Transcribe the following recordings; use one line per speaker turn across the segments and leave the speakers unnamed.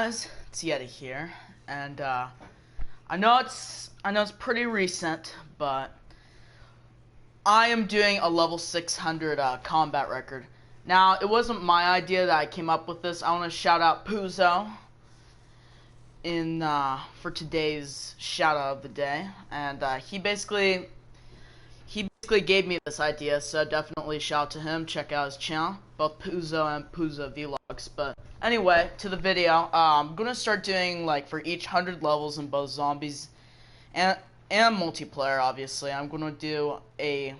guys, it's Yeti here, and I know it's pretty recent, but I am doing a level 600 combat record. Now, it wasn't my idea that I came up with this. I want to shout out Puzo for today's shout out of the day, and he basically gave me this idea, so definitely shout out to him. Check out his channel, both Puzo and Puzo Vlogs. But anyway, to the video. I'm gonna start doing, like, for each 100 levels in both zombies and multiplayer. Obviously, I'm gonna do a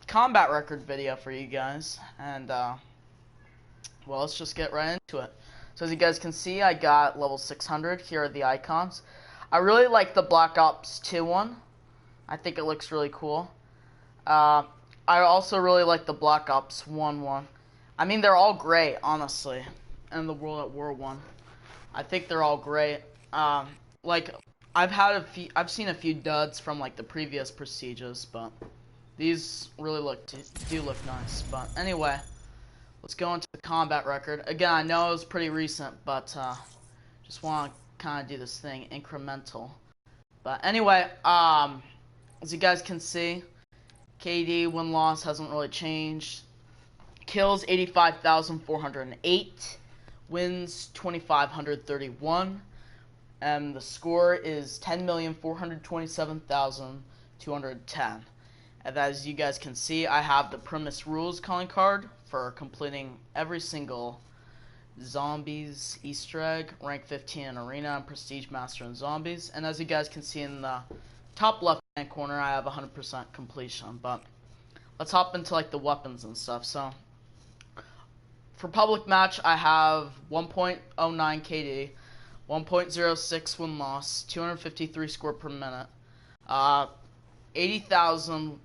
combat record video for you guys, and well, let's just get right into it. So as you guys can see, I got level 600. Here are the icons. I really like the Black Ops 2 one. I think it looks really cool. I also really like the Black Ops 1 one. I mean, they're all great, honestly. And the World at War one. I think they're all great. Like, I've seen a few duds from, like, the previous Prestiges, but these really do look nice. But anyway, let's go into the combat record. Again, I know it was pretty recent, but just want to kind of do this thing incremental. But anyway, as you guys can see, KD win-loss hasn't really changed. Kills 85,408. Wins 2,531. And the score is 10,427,210. And as you guys can see, I have the Primus Rules calling card for completing every single Zombies Easter egg, rank 15 in Arena, and Prestige Master in Zombies. And as you guys can see in the top left hand corner, I have 100% completion. But let's hop into, like, the weapons and stuff. So for public match, I have 1.09 KD, 1.06 win loss, 253 score per minute, 81,000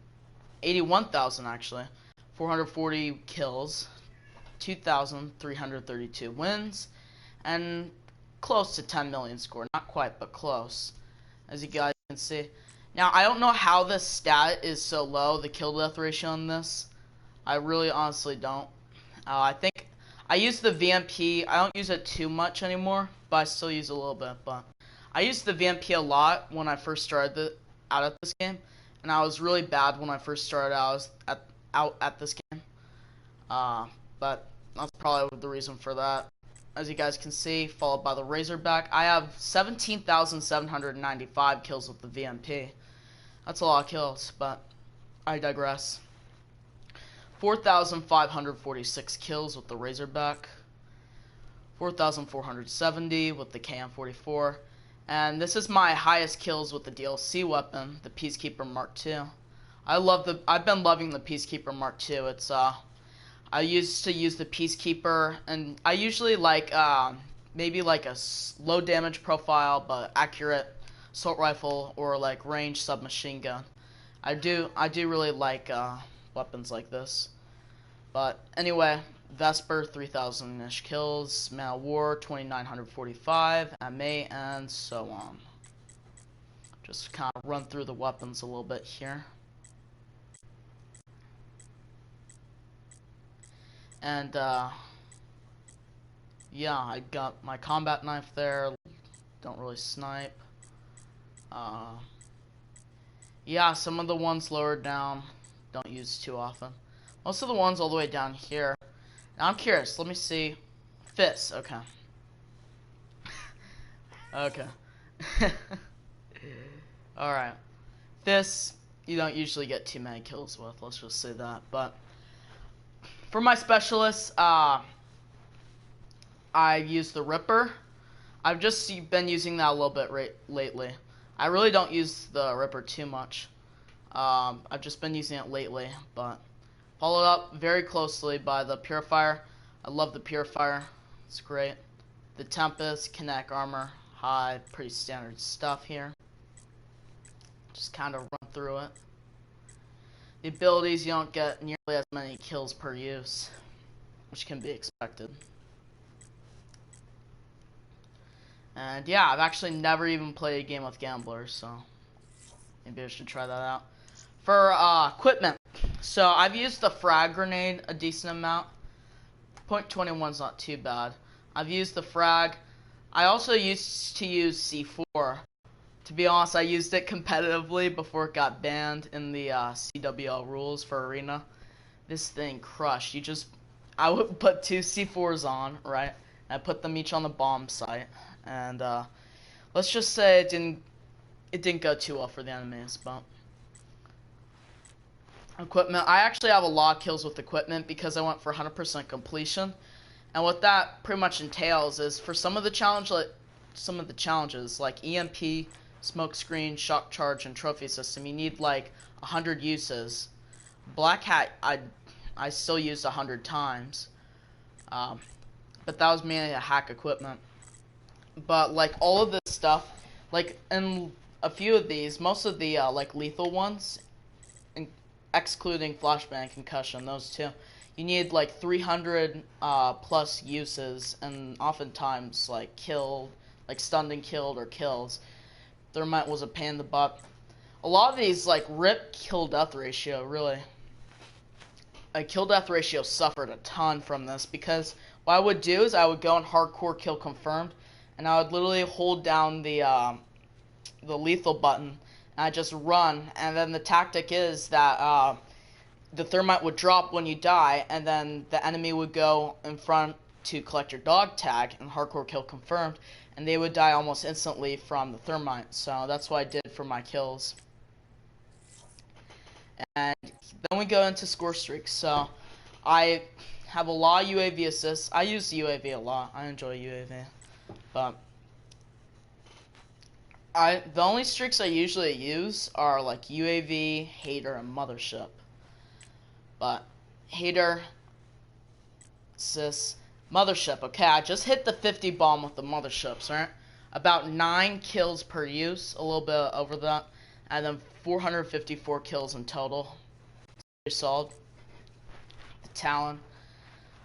actually, 440 kills, 2,332 wins, and close to 10 million score. Not quite, but close, as you guys can see. Now, I don't know how this stat is so low, the kill-death ratio on this. I really honestly don't. I think I use the VMP. I don't use it too much anymore, but I still use it a little bit. But I used the VMP a lot when I first started out at this game, and I was really bad when I first started out at this game. But that's probably the reason for that. As you guys can see, followed by the Razorback. I have 17,795 kills with the VMP. That's a lot of kills, but I digress. 4,546 kills with the Razorback. 4,470 with the KM44. And this is my highest kills with the DLC weapon, the Peacekeeper Mark II. I've been loving the Peacekeeper Mark II. It's I used to use the Peacekeeper, and I usually like maybe like a low damage profile but accurate assault rifle or like range submachine gun. I do really like weapons like this. But anyway, Vesper 3,000-ish kills, Man of War 2,945, MA, and so on. Just kind of run through the weapons a little bit here. And yeah, I got my combat knife there. Don't really snipe. Yeah, some of the ones lower down don't use too often. Most of the ones all the way down here. Now I'm curious. Let me see. Fists. Okay. Okay. All right. Fists you don't usually get too many kills with. Let's just say that. But for my specialists, I use the Ripper. I've just been using that a little bit lately. I really don't use the Ripper too much. I've just been using it lately, but followed up very closely by the Purifier. I love the Purifier. It's great. The Tempest, Kinetic Armor, High, pretty standard stuff here. Just kind of run through it. The abilities, you don't get nearly as many kills per use, which can be expected. And yeah, I've actually never even played a game with gamblers, so maybe I should try that out. For equipment, so I've used the frag grenade a decent amount. .21's not too bad. I've used the frag, I also used to use C4. To be honest, I used it competitively before it got banned in the CWL rules for Arena. This thing crushed. I would put two C4s on, right? And I put them each on the bomb site, and let's just say it didn't go too well for the enemies, but equipment. I actually have a lot of kills with equipment because I went for 100% completion, and what that pretty much entails is for some of the challenges like EMP, smoke screen, shock charge, and trophy system, you need like 100 uses. Black Hat, I still used 100 times, but that was mainly a hack equipment. But like all of this stuff, like in a few of these, most of the like lethal ones, excluding flashbang and concussion, those two, you need like 300 plus uses, and oftentimes like stunned and killed or kills. Thermite was a pain in the butt. A lot of these like rip kill death ratio, really. A kill death ratio suffered a ton from this because what I would do is I would go in hardcore kill confirmed, and I would literally hold down the lethal button, and I just run, and then the tactic is that the thermite would drop when you die, and then the enemy would go in front to collect your dog tag and hardcore kill confirmed, and they would die almost instantly from the thermite. So that's what I did for my kills. And then we go into score streaks. So I have a lot of UAV assists. I use UAV a lot. I enjoy UAV. But the only streaks I usually use are like UAV, Hater, and Mothership. But Hater, Sis, Mothership. Okay, I just hit the 50 bomb with the Motherships, right? About 9 kills per use, a little bit over that. And then 454 kills in total. Pretty solid. The Talon,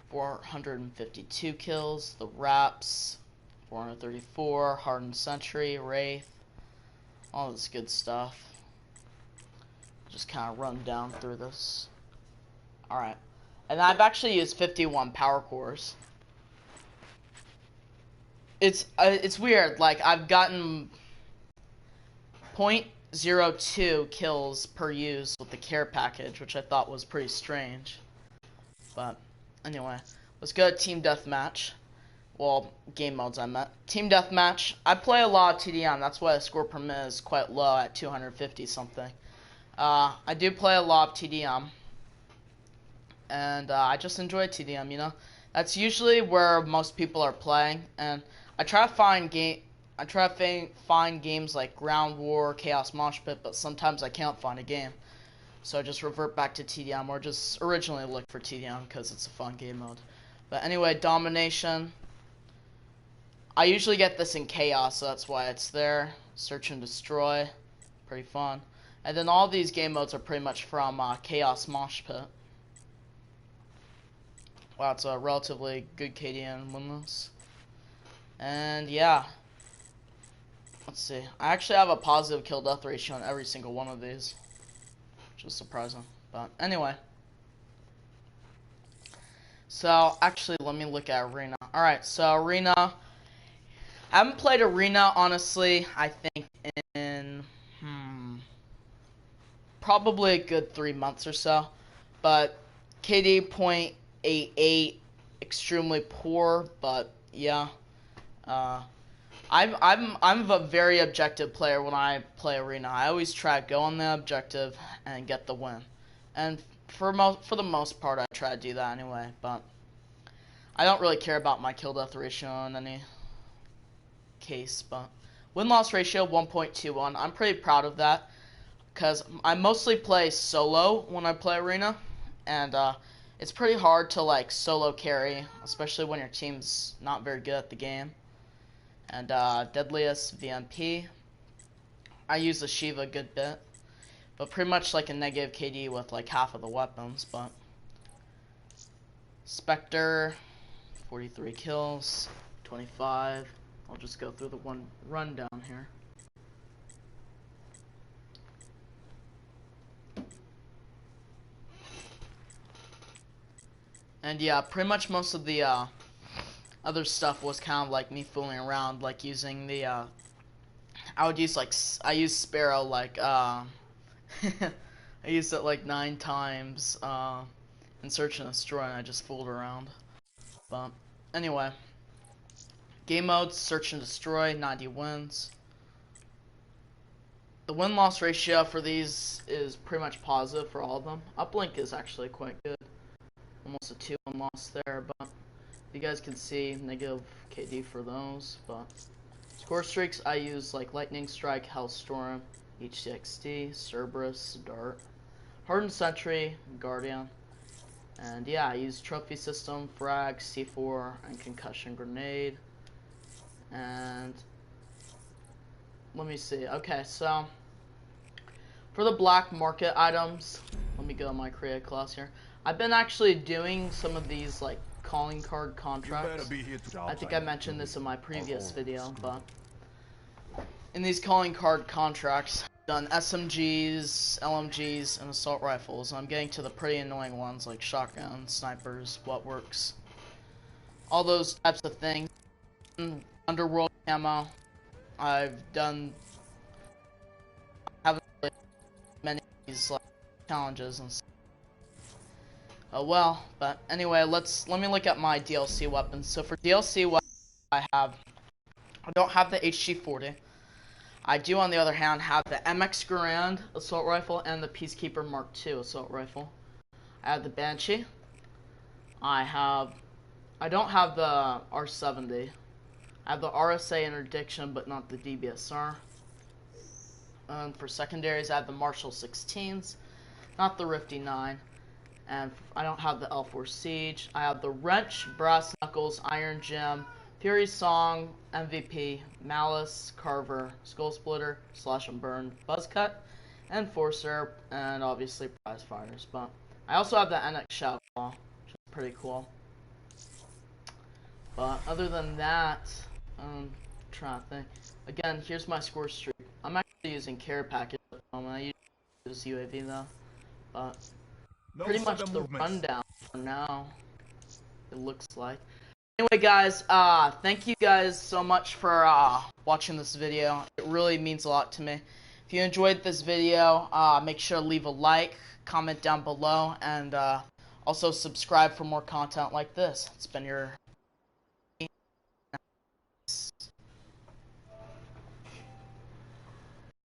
452 kills. The Raps, 434. Hardened Sentry, Wraith. All this good stuff. Just kind of run down through this. Alright. And I've actually used 51 power cores. It's weird. Like, I've gotten 0.02 kills per use with the care package, which I thought was pretty strange. But anyway, let's go to team deathmatch. Well, game modes I meant. Team deathmatch. I play a lot of TDM. That's why the score per minute is quite low at 250 something. I do play a lot of TDM, and I just enjoy TDM. You know, that's usually where most people are playing, and I try to find games like Ground War, Chaos Mosh Pit, but sometimes I can't find a game. So I just revert back to TDM, or just originally look for TDM because it's a fun game mode. But anyway, Domination. I usually get this in Chaos, so that's why it's there. Search and Destroy. Pretty fun. And then all these game modes are pretty much from Chaos Mosh Pit. Wow, it's a relatively good KDN winless. And yeah. Let's see. I actually have a positive kill death ratio on every single one of these, which is surprising. But anyway. So actually, let me look at Arena. Alright, so Arena. I haven't played Arena, honestly, I think in probably a good 3 months or so. But KD 0.88, extremely poor, but yeah. I'm a very objective player when I play Arena. I always try to go on the objective and get the win. And for the most part, I try to do that anyway. But I don't really care about my kill death ratio in any case. But win loss ratio 1.21. I'm pretty proud of that because I mostly play solo when I play Arena, and it's pretty hard to like solo carry, especially when your team's not very good at the game. And Deadliest VMP. I use the Shiva a good bit, but pretty much like a negative KD with like half of the weapons. But Spectre, 43 kills, 25. I'll just go through the one rundown here. And yeah, pretty much most of the other stuff was kind of like me fooling around, like using the I would use like I use Sparrow like I used it like 9 times in Search and Destroy, and I just fooled around. But anyway, game modes: Search and Destroy, 90 wins. The win-loss ratio for these is pretty much positive for all of them. Uplink is actually quite good. Almost a 2-1 loss there, but you guys can see negative KD for those. But score streaks, I use like Lightning Strike, Hellstorm, HCXD, Cerberus, Dart, Hardened Sentry, Guardian. And yeah, I use Trophy System, Frag, C4, and Concussion Grenade. And let me see. Okay, so for the black market items, let me go to my create class here. I've been actually doing some of these like calling card contracts. I think I mentioned this in my previous video, but in these calling card contracts, I've done SMGs, LMGs, and assault rifles. I'm getting to the pretty annoying ones like shotguns, snipers, what works, all those types of things. Underworld camo, I've done. I haven't really many of these like challenges and stuff. Oh well, but anyway, let me look at my DLC weapons. So for DLC weapons, I don't have the HG40. I do, on the other hand, have the MX Garand assault rifle and the Peacekeeper Mark II assault rifle. I have the Banshee. I don't have the R70. I have the RSA Interdiction, but not the DBSR. And for secondaries, I have the Marshall 16s, not the Rifty 9. And I don't have the L4 Siege. I have the Wrench, Brass Knuckles, Iron Gem, Fury Song, MVP, Malice, Carver, Skull Splitter, Slash and Burn, Buzzcut, Enforcer, and obviously Prize Fighters. But I also have the NX Shadow Claw, which is pretty cool. But other than that, I'm trying to think. Again, here's my score streak. I'm actually using care package at the moment. I use UAV though. But pretty much the rundown for now, it looks like. Anyway, guys, thank you guys so much for watching this video. It really means a lot to me. If you enjoyed this video, make sure to leave a like, comment down below, and also subscribe for more content like this. It's been your